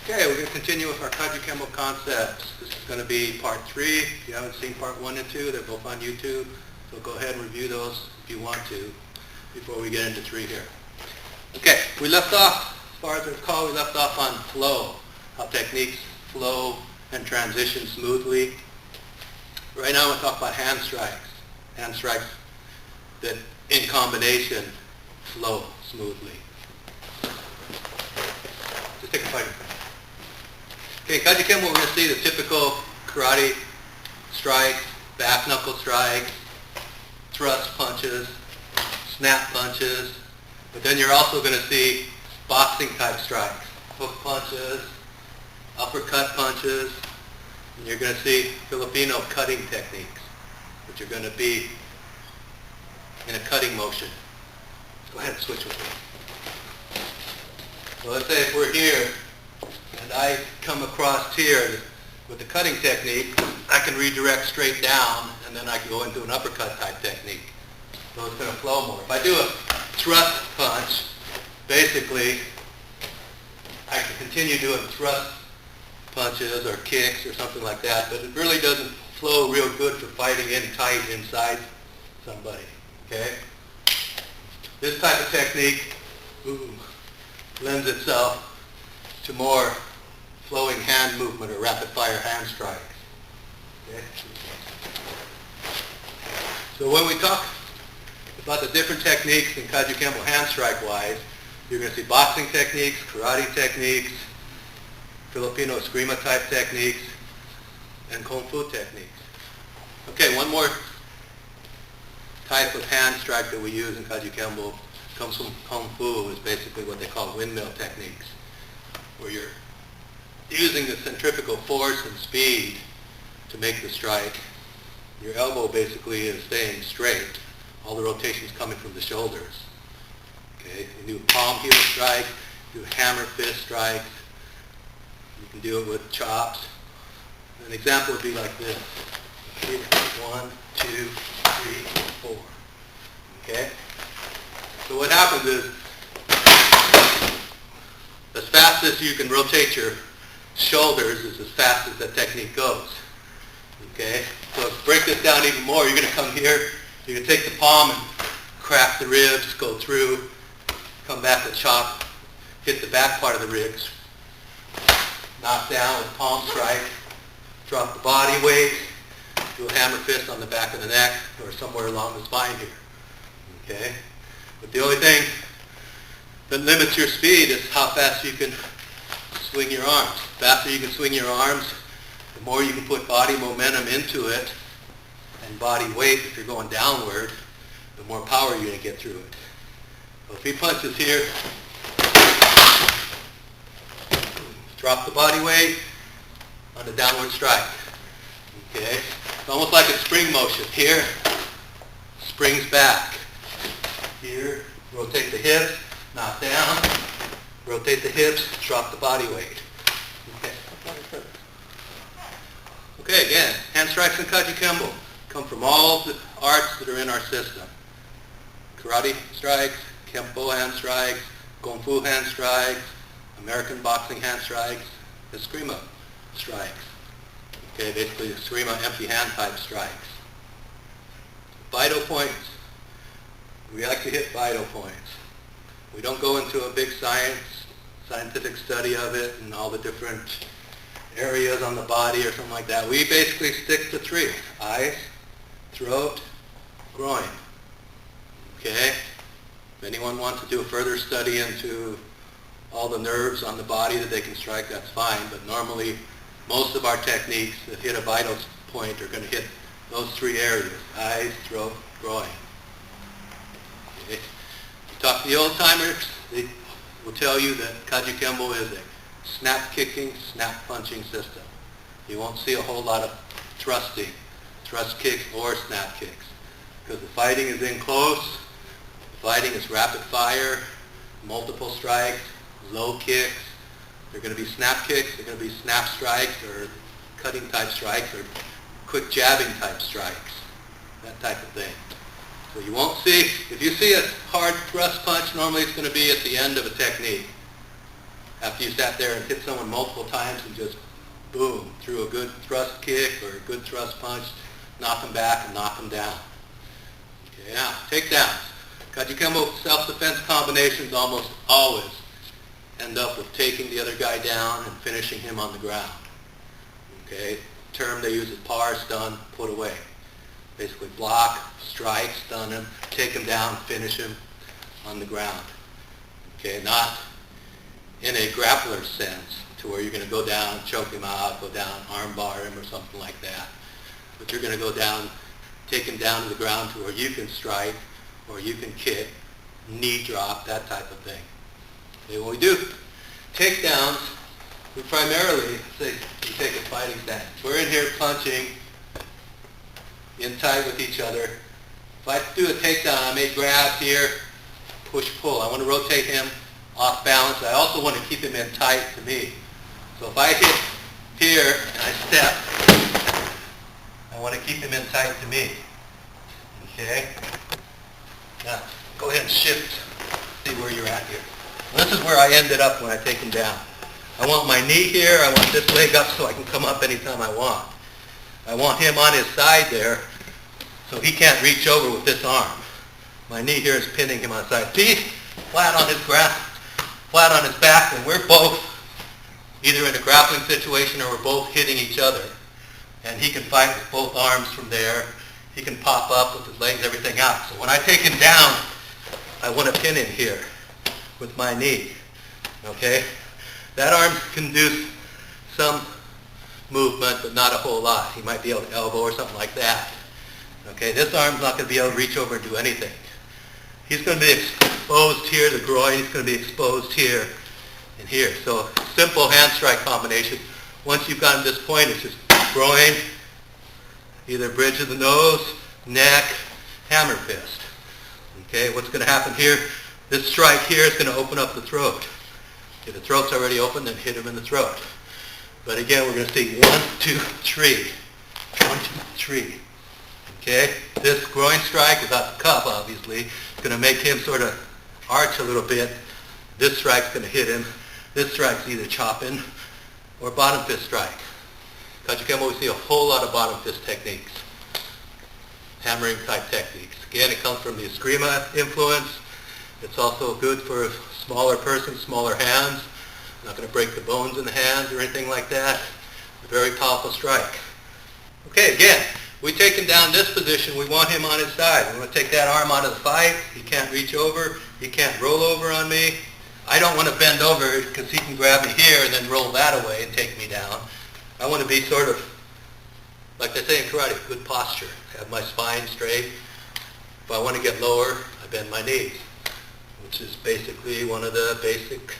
Okay, we're going to continue with our Kajukenbo Concepts. This is going to be part 3. If you haven't seen part 1 and 2, they're both on YouTube. So go ahead and review those if you want to before we get into 3 here. Okay, we left off, as far as I recall, we left off on flow, how techniques flow and transition smoothly. Right now I'm going to talk about hand strikes that in combination flow smoothly. Just take a bite. Okay, Kajukenbo, we're going to see the typical karate strikes, back knuckle strikes, thrust punches, snap punches, but then you're also going to see boxing type strikes, hook punches, uppercut punches, and you're going to see Filipino cutting techniques, which are going to be in a cutting motion. Go ahead and switch with me. So let's say if we're here, and I come across here with the cutting technique, I can redirect straight down, and then I can go into an uppercut type technique. So it's going to flow more. If I do a thrust punch, basically, I can continue doing thrust punches or kicks or something like that, but it really doesn't flow real good for fighting in tight inside somebody. Okay? This type of technique lends itself to more flowing hand movement or rapid fire hand strikes. Okay? So when we talk about the different techniques in Kajukenbo hand strike wise, you're going to see boxing techniques, karate techniques, Filipino eskrima type techniques, and kung fu techniques. Okay, one more type of hand strike that we use in Kajukenbo comes from kung fu, is basically what they call windmill techniques, where you're using the centrifugal force and speed to make the strike. Your elbow basically is staying straight. All the rotation is coming from the shoulders. Okay, you do palm heel strike, do hammer fist strikes. You can do it with chops. An example would be like this. 1, 2, 3, 4. Okay? So what happens is, as fast as you can rotate your shoulders is as fast as that technique goes. Okay? So to break this down even more, you're going to come here, you're going to take the palm and crack the ribs, go through, come back to chop, hit the back part of the ribs, knock down with palm strike, drop the body weight, do a hammer fist on the back of the neck or somewhere along the spine here. Okay? But the only thing that limits your speed is how fast you can swing your arms. The faster you can swing your arms, the more you can put body momentum into it, and body weight, if you're going downward, the more power you're going to get through it. So if he punches here, drop the body weight on the downward strike. Okay? It's almost like a spring motion. Here, springs back. Here, rotate the hips, knock down, rotate the hips, drop the body weight. Okay, again, hand strikes in Kajukenbo come from all the arts that are in our system. Karate strikes, Kempo hand strikes, Kung Fu hand strikes, American boxing hand strikes, eskrima strikes. Okay, basically eskrima empty hand type strikes. Vital points. We like to hit vital points. We don't go into a big scientific study of it and all the different areas on the body or something like that. We basically stick to 3. Eyes, throat, groin. Okay? If anyone wants to do a further study into all the nerves on the body that they can strike, that's fine. But normally, most of our techniques that hit a vital point are going to hit those 3 areas. Eyes, throat, groin. Okay? You talk to the old timers, they will tell you that Kajukenbo is a snap kicking, snap punching system. You won't see a whole lot of thrusting, thrust kicks or snap kicks, because the fighting is in close, the fighting is rapid fire, multiple strikes, low kicks. They're going to be snap kicks, they're going to be snap strikes or cutting type strikes or quick jabbing type strikes, that type of thing. So you won't see, if you see a hard thrust punch, normally it's going to be at the end of a technique. after you sat there and hit someone multiple times and just boom, threw a good thrust kick or a good thrust punch, knock them back and knock them down. Okay, now, takedowns. Kajukenbo self-defense combinations almost always end up with taking the other guy down and finishing him on the ground. Okay, term they use is par, stun, put away. Basically block, strike, stun him, take him down, finish him on the ground. Okay, not in a grappler sense to where you're going to go down, choke him out, go down, arm bar him or something like that. But you're going to go down, take him down to the ground to where you can strike or you can kick, knee drop, that type of thing. Okay, when we do takedowns, we primarily, say you take a fighting stance. We're in here punching in tight with each other. If I do a takedown, I may grab here, push, pull. I want to rotate him off balance. I also want to keep him in tight to me. So if I hit here and I step, I want to keep him in tight to me. Okay? Now, go ahead and shift, see where you're at here. This is where I ended up when I take him down. I want my knee here, I want this leg up so I can come up anytime I want. I want him on his side there so he can't reach over with this arm. My knee here is pinning him on his side. Feet flat on his ground, flat on his back, and we're both either in a grappling situation or we're both hitting each other. And he can fight with both arms from there. He can pop up with his legs, everything out. So when I take him down, I want to pin him here with my knee. Okay? That arm can do some movement, but not a whole lot. He might be able to elbow or something like that. Okay, this arm's not going to be able to reach over and do anything. He's going to be exposed here, the groin. He's going to be exposed here and here. So simple hand strike combination. Once you've gotten to this point, it's just groin, either bridge of the nose, neck, hammer fist. Okay, what's going to happen here? This strike here is going to open up the throat. If the throat's already open, then hit him in the throat. But again, we're going to see 1, 2, 3. 1, 2, 3. Okay? This groin strike, without the cup, obviously, is going to make him sort of arch a little bit. This strike's going to hit him. This strike's either chopping or bottom fist strike. Kajukenbo, we see a whole lot of bottom fist techniques. Hammering type techniques. Again, it comes from the Eskrima influence. It's also good for a smaller person, smaller hands. Not going to break the bones in the hands or anything like that. A very powerful strike. Okay, again, we take him down this position. We want him on his side. We want to take that arm out of the fight. He can't reach over. He can't roll over on me. I don't want to bend over because he can grab me here and then roll that away and take me down. I want to be sort of, like they say in karate, good posture. Have my spine straight. If I want to get lower, I bend my knees, which is basically one of the basic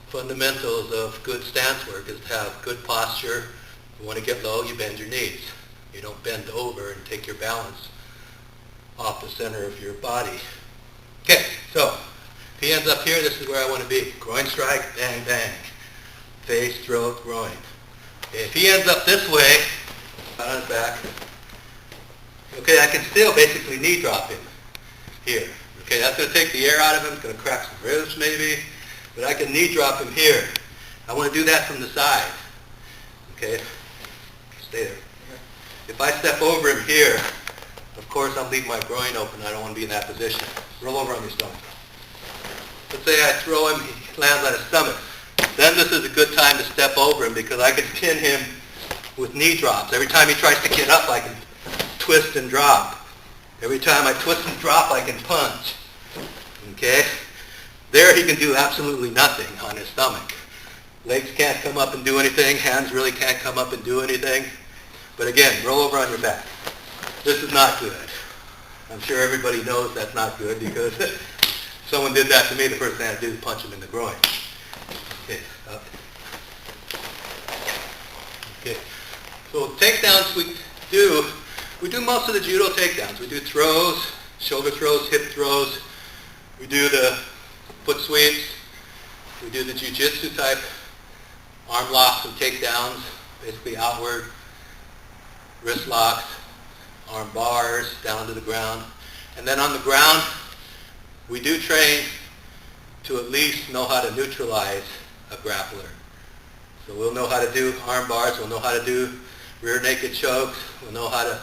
fundamentals of good stance work, is to have good posture. If you want to get low, you bend your knees. You don't bend over and take your balance off the center of your body. Okay, so if he ends up here, this is where I want to be. Groin strike, bang, bang. Face, throat, groin. Okay, if he ends up this way, on his back, okay, I can still basically knee drop him here. Okay, that's going to take the air out of him. It's going to crack some ribs maybe. But I can knee drop him here. I want to do that from the side. Okay, stay there. If I step over him here, of course I'll leave my groin open. I don't want to be in that position. Roll over on your stomach. Let's say I throw him, he lands on his stomach. Then this is a good time to step over him because I can pin him with knee drops. Every time he tries to get up, I can twist and drop. Every time I twist and drop, I can punch. Okay? There he can do absolutely nothing on his stomach. Legs can't come up and do anything. Hands really can't come up and do anything. But again, roll over on your back. This is not good. I'm sure everybody knows that's not good because someone did that to me. The first thing I did is punch him in the groin. Okay, stop. Okay. So takedowns we do most of the judo takedowns. We do throws, shoulder throws, hip throws. We do the foot sweeps. We do the jiu-jitsu type arm locks and takedowns, basically outward, wrist locks, arm bars down to the ground. And then on the ground, we do train to at least know how to neutralize a grappler. So we'll know how to do arm bars, we'll know how to do rear naked chokes, we'll know how to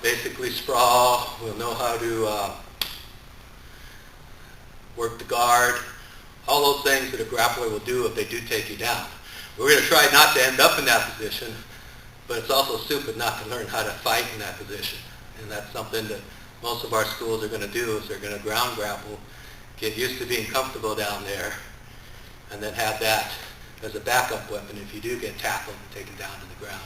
basically sprawl, we'll know how to work the guard, all those things that a grappler will do if they do take you down. We're going to try not to end up in that position, but it's also stupid not to learn how to fight in that position. And that's something that most of our schools are going to do, is they're going to ground grapple, get used to being comfortable down there, and then have that as a backup weapon if you do get tackled and taken down to the ground.